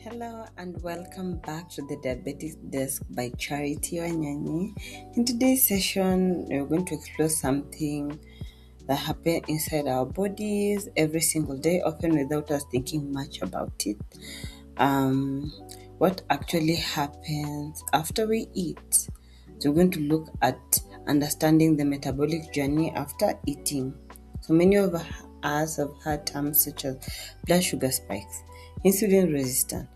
Hello and welcome back to the Diabetes Desk by Charity Wanyani. In today's session, we're going to explore something that happens inside our bodies every single day, often without us thinking much about it. What actually happens after we eat. So we're going to look at understanding the metabolic journey after eating. So many of us have heard terms such as blood sugar spikes, insulin resistance,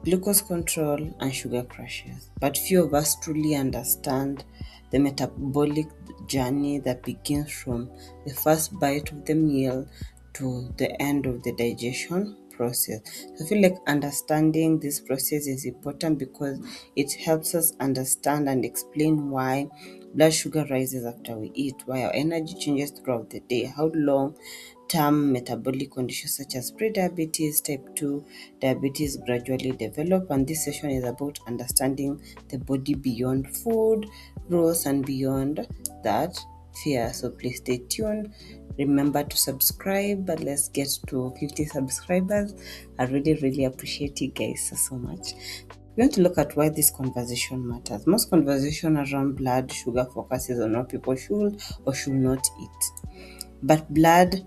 glucose control, and sugar crashes. But few of us truly understand the metabolic journey that begins from the first bite of the meal to the end of the digestion process. So I feel like understanding this process is important because it helps us understand and explain why blood sugar rises after we eat, why our energy changes throughout the day, how long term metabolic conditions such as prediabetes, type 2 diabetes gradually develop. And this session is about understanding the body beyond food, growth, and beyond that fear. So please stay tuned. Remember to subscribe, but let's get to 50 subscribers. I really appreciate you guys so much. We're going to look at why this conversation matters. Most conversation around blood sugar focuses on what people should or should not eat. But blood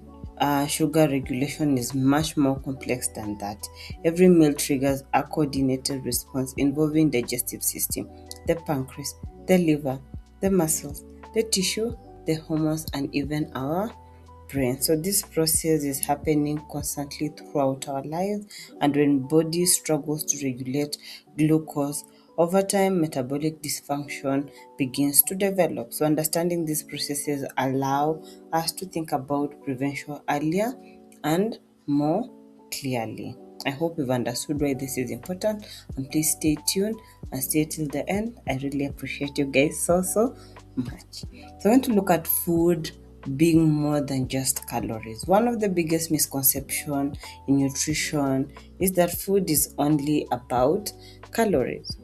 sugar regulation is much more complex than that. Every meal triggers a coordinated response involving digestive system, the pancreas, the liver, the muscles, the tissue, the hormones, and even our brain. So this process is happening constantly throughout our lives, and when body struggles to regulate glucose, over time metabolic dysfunction begins to develop. So understanding these processes allow us to think about prevention earlier and more clearly. I hope you've understood why this is important, and please stay tuned and stay till the end. I really appreciate you guys so much. So I want to look at food being more than just calories. One of the biggest misconceptions in nutrition is that food is only about calories.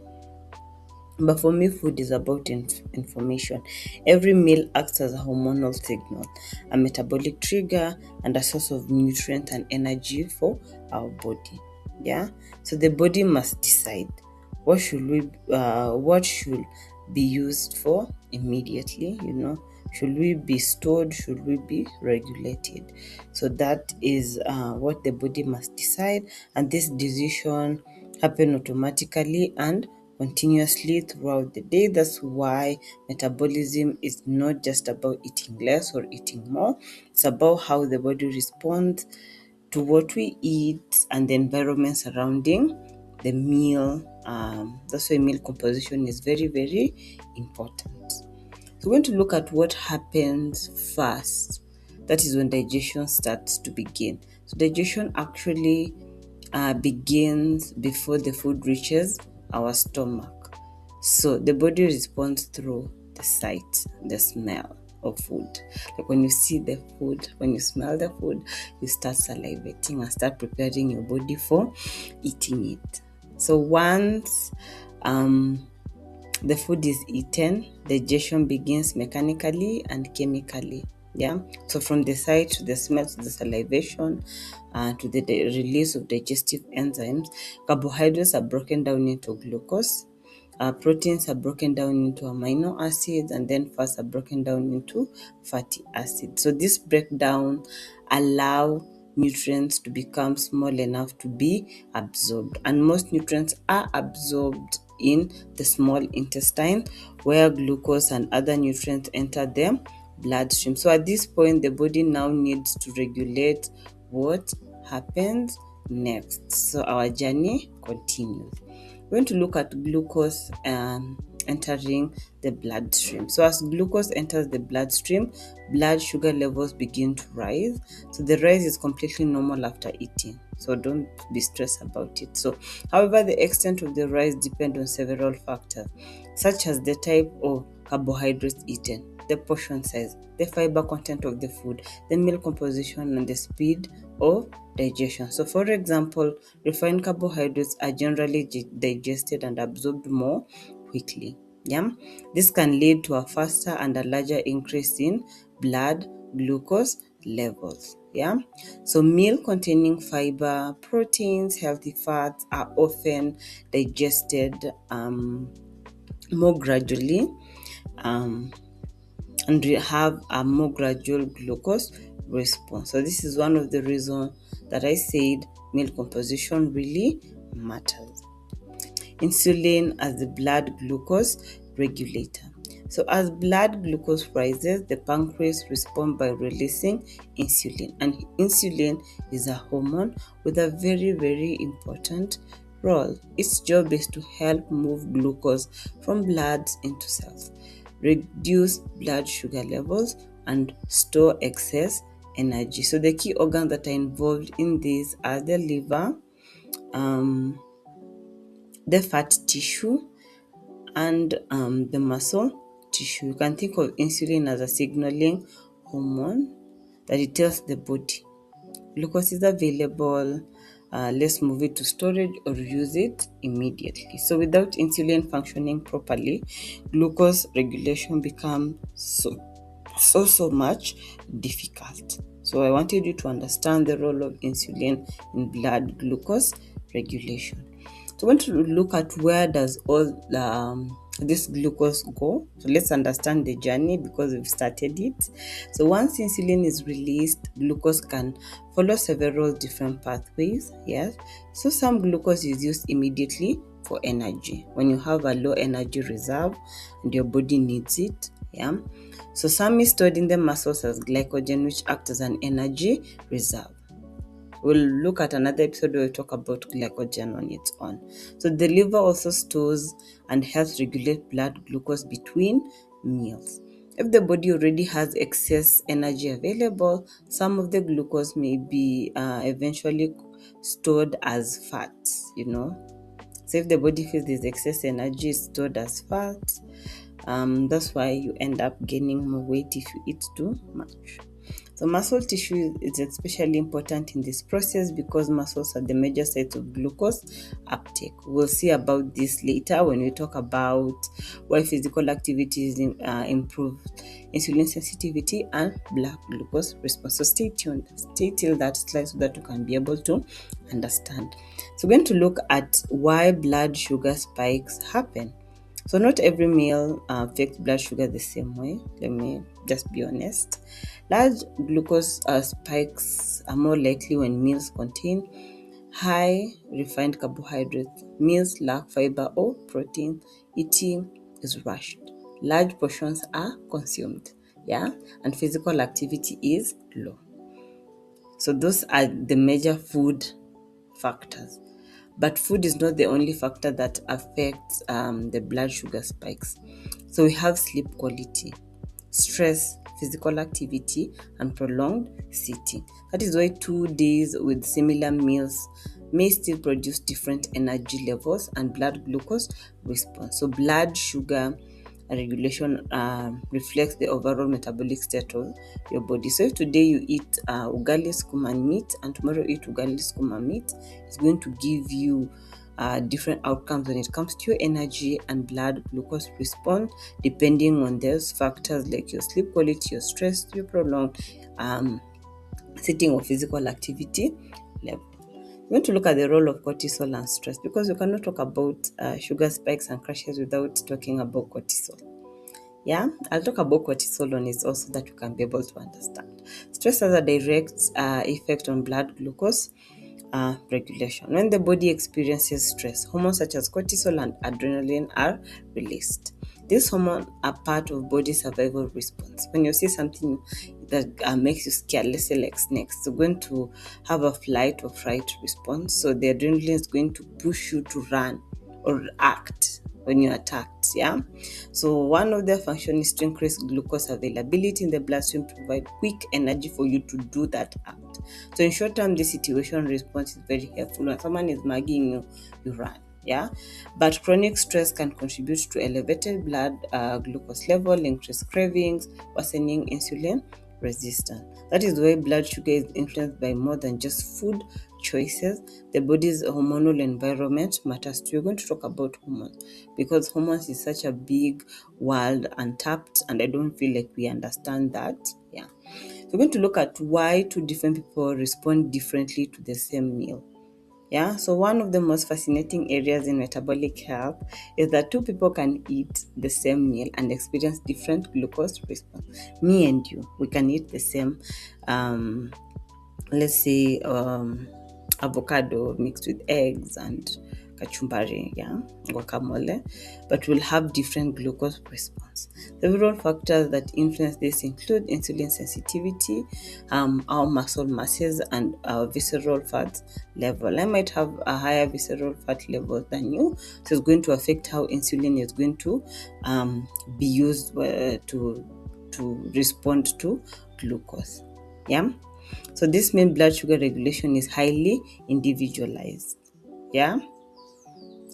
But for me, food is about information. Every meal acts as a hormonal signal, a metabolic trigger, and a source of nutrient and energy for our body. Yeah. So the body must decide what should be used for immediately. Should we be stored? Should we be regulated? So that is what the body must decide, and this decision happen automatically and continuously throughout the day. That's why metabolism is not just about eating less or eating more. It's about how the body responds to what we eat and the environment surrounding the meal. That's why meal composition is very important. So we're going to look at what happens first. That is when digestion starts to begin. So digestion actually begins before the food reaches our stomach. So the body responds through the sight, the smell of food. Like when you see the food, when you smell the food, you start salivating and start preparing your body for eating it. So once the food is eaten, digestion begins mechanically and chemically. Yeah. So from the sight to the smell to the salivation to the release of digestive enzymes, carbohydrates are broken down into glucose. Proteins are broken down into amino acids, and then fats are broken down into fatty acids. So this breakdown allow nutrients to become small enough to be absorbed, and most nutrients are absorbed in the small intestine, where glucose and other nutrients enter the bloodstream. So at this point, the body now needs to regulate what happens next. So our journey continues. We're going to look at glucose entering the bloodstream. So as glucose enters the bloodstream, blood sugar levels begin to rise. So the rise is completely normal after eating, so don't be stressed about it. So however, the extent of the rise depends on several factors, such as the type of carbohydrates eaten, the portion size, the fiber content of the food, the meal composition, and the speed of digestion. So for example, refined carbohydrates are generally digested and absorbed more quickly. Yeah, this can lead to a faster and a larger increase in blood glucose levels. Yeah, so meal containing fiber, proteins, healthy fats are often digested more gradually, um, and we have a more gradual glucose response. So this is one of the reasons that I said meal composition really matters. Insulin as the blood glucose regulator. So as blood glucose rises, the pancreas responds by releasing insulin. And insulin is a hormone with a very important role. Its job is to help move glucose from blood into cells, reduce blood sugar levels, and store excess energy. So the key organs that are involved in this are the liver, um, the fat tissue, and the muscle tissue. You can think of insulin as a signaling hormone that it tells the body glucose is available, let's move it to storage or use it immediately. So without insulin functioning properly, glucose regulation becomes so much difficult. So I wanted you to understand the role of insulin in blood glucose regulation. So we're going to look at where does all this glucose go. So let's understand the journey because we've started it. So once insulin is released, glucose can follow several different pathways. Yes. So some glucose is used immediately for energy when you have a low energy reserve and your body needs it. Yeah. So some is stored in the muscles as glycogen, which acts as an energy reserve. We'll look at another episode where we talk about glycogen on its own. So the liver also stores and helps regulate blood glucose between meals. If the body already has excess energy available, some of the glucose may be eventually stored as fats. So if the body feels there's excess energy stored as fat, that's why you end up gaining more weight if you eat too much. So muscle tissue is especially important in this process because muscles are the major sites of glucose uptake. We'll see about this later when we talk about why physical activities improve insulin sensitivity and blood glucose response. So stay tuned. Stay till that slide so that you can be able to understand. So we're going to look at why blood sugar spikes happen. So not every meal affects blood sugar the same way. Let me just be honest. Large glucose spikes are more likely when meals contain high refined carbohydrates. Meals lack fiber or protein. Eating is rushed. Large portions are consumed. Yeah, and physical activity is low. So those are the major food factors. But food is not the only factor that affects the blood sugar spikes. So we have sleep quality, stress, physical activity, and prolonged sitting. That is why 2 days with similar meals may still produce different energy levels and blood glucose response. So blood sugar regulation reflects the overall metabolic state of your body. So if today you eat ugali skuma meat and tomorrow you eat ugali skuma meat, it's going to give you different outcomes when it comes to your energy and blood glucose response, depending on those factors like your sleep quality, your stress, your prolonged sitting or physical activity level. We're going to look at the role of cortisol and stress because we cannot talk about sugar spikes and crashes without talking about cortisol. Yeah, I'll talk about cortisol on its also that you can be able to understand. Stress has a direct effect on blood glucose regulation. When the body experiences stress, hormones such as cortisol and adrenaline are released. These hormones are part of body survival response. When you see something that makes you scared, let's say like snakes, you're going to have a flight or fright response. So the adrenaline is going to push you to run or act when you're attacked. Yeah. So one of their functions is to increase glucose availability in the bloodstream, provide quick energy for you to do that act. So in short term, the situation response is very helpful. When someone is mugging you, you run. Yeah, but chronic stress can contribute to elevated blood glucose level, increased cravings, worsening insulin resistance. That is why blood sugar is influenced by more than just food choices. The body's hormonal environment matters too. We're going to talk about hormones because hormones is such a big world, untapped, and I don't feel like we understand that. Yeah. We're going to look at why two different people respond differently to the same meal. Yeah, so one of the most fascinating areas in metabolic health is that two people can eat the same meal and experience different glucose response. Me and you, we can eat the same, let's say, avocado mixed with eggs and kachumbari, yeah, guacamole, but will have different glucose response. Several factors that influence this include insulin sensitivity, our muscle masses, and our visceral fat level. I might have a higher visceral fat level than you, so it's going to affect how insulin is going to be used to respond to glucose. Yeah. So this means blood sugar regulation is highly individualized. Yeah.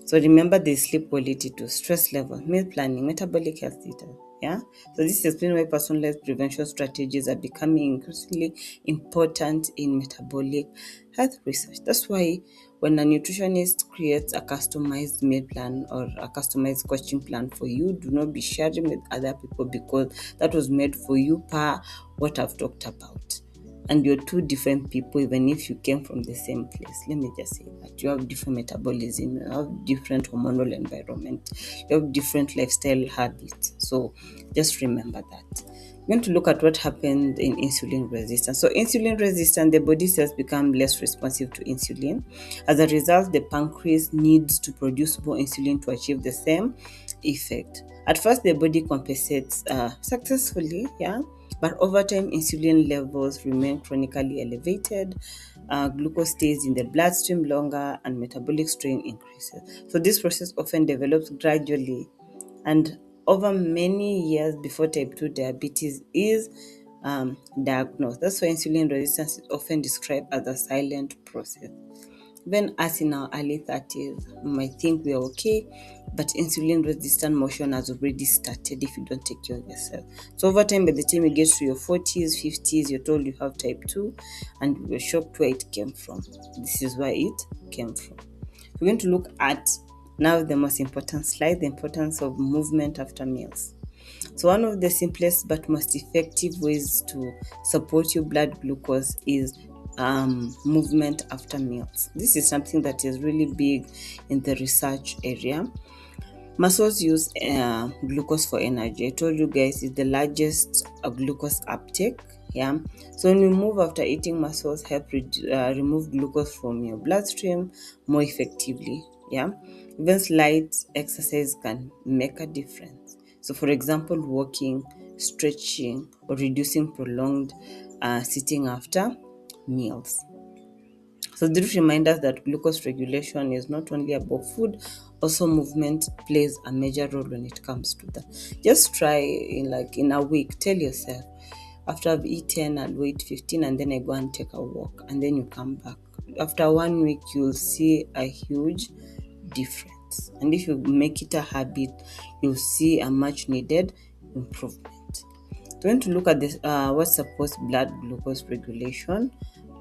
So remember the sleep quality to stress level, meal planning, metabolic health data. Yeah. So this explains why personalized prevention strategies are becoming increasingly important in metabolic health research. That's why when a nutritionist creates a customized meal plan or a customized coaching plan for you, do not be sharing with other people because that was made for you per what I've talked about. And you're two different people, even if you came from the same place. Let me just say that you have different metabolism, you have different hormonal environment, you have different lifestyle habits. So just remember that. We're going to look at what happened in insulin resistance. So insulin resistance, the body cells become less responsive to insulin. As a result, the pancreas needs to produce more insulin to achieve the same effect. At first, the body compensates successfully, yeah, but over time, insulin levels remain chronically elevated, glucose stays in the bloodstream longer, and metabolic strain increases. So, this process often develops gradually and over many years before type 2 diabetes is diagnosed. That's why insulin resistance is often described as a silent process. Even us in our early 30s, we might think we are okay, but insulin resistant motion has already started if you don't take care of yourself. So, over time, by the time you get to your 40s, 50s, you're told you have type 2, and you're shocked where it came from. This is where it came from. We're going to look at now the most important slide, the importance of movement after meals. So, one of the simplest but most effective ways to support your blood glucose is movement after meals. This is something that is really big in the research area. Muscles use glucose for energy. I told you guys it's the largest glucose uptake. Yeah. So when we move after eating, muscles help remove glucose from your bloodstream more effectively. Yeah. Even slight exercise can make a difference. So, for example, walking, stretching, or reducing prolonged sitting after meals. So this reminds us that glucose regulation is not only about food, also movement plays a major role when it comes to that. Just try in a week, tell yourself, after I've eaten, I'll wait 15 and then I go and take a walk and then you come back. After 1 week, you'll see a huge difference. And if you make it a habit, you'll see a much needed improvement. We're going to look at this what supports blood glucose regulation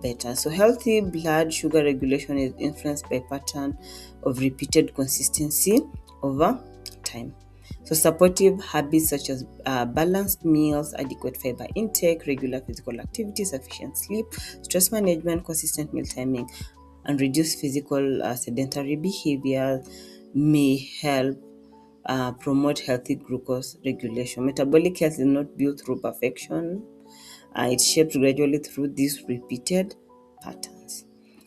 better. So healthy blood sugar regulation is influenced by pattern of repeated consistency over time. So supportive habits such as balanced meals, adequate fiber intake, regular physical activity, sufficient sleep, stress management, consistent meal timing, and reduced physical sedentary behavior may help promote healthy glucose regulation. Metabolic health is not built through perfection. It's shaped gradually through these repeated patterns.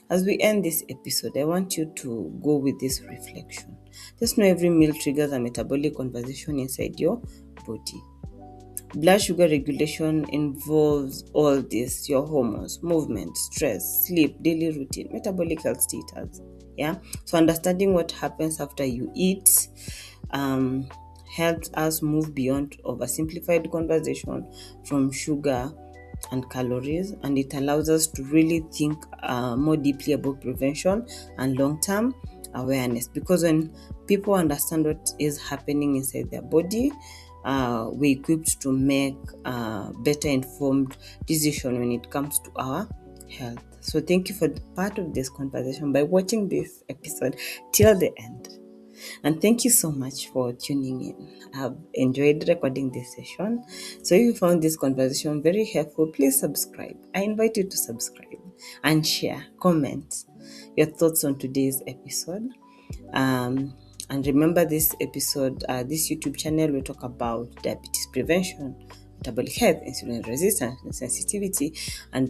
As we end this episode, I want you to go with this reflection. Just know every meal triggers a metabolic conversation inside your body. Blood sugar regulation involves all this: your hormones, movement, stress, sleep, daily routine, metabolic health status. Yeah. So understanding what happens after you eat helps us move beyond oversimplified conversation from sugar and calories, and it allows us to really think more deeply about prevention and long-term awareness, because when people understand what is happening inside their body, we're equipped to make better informed decision when it comes to our health. So thank you for the part of this conversation by watching this episode till the end. And thank you so much for tuning in. I've enjoyed recording this session. So if you found this conversation very helpful, please subscribe. I invite you to subscribe and share, comment your thoughts on today's episode. And remember, this episode, this YouTube channel will talk about diabetes prevention, metabolic health, insulin resistance, and sensitivity, and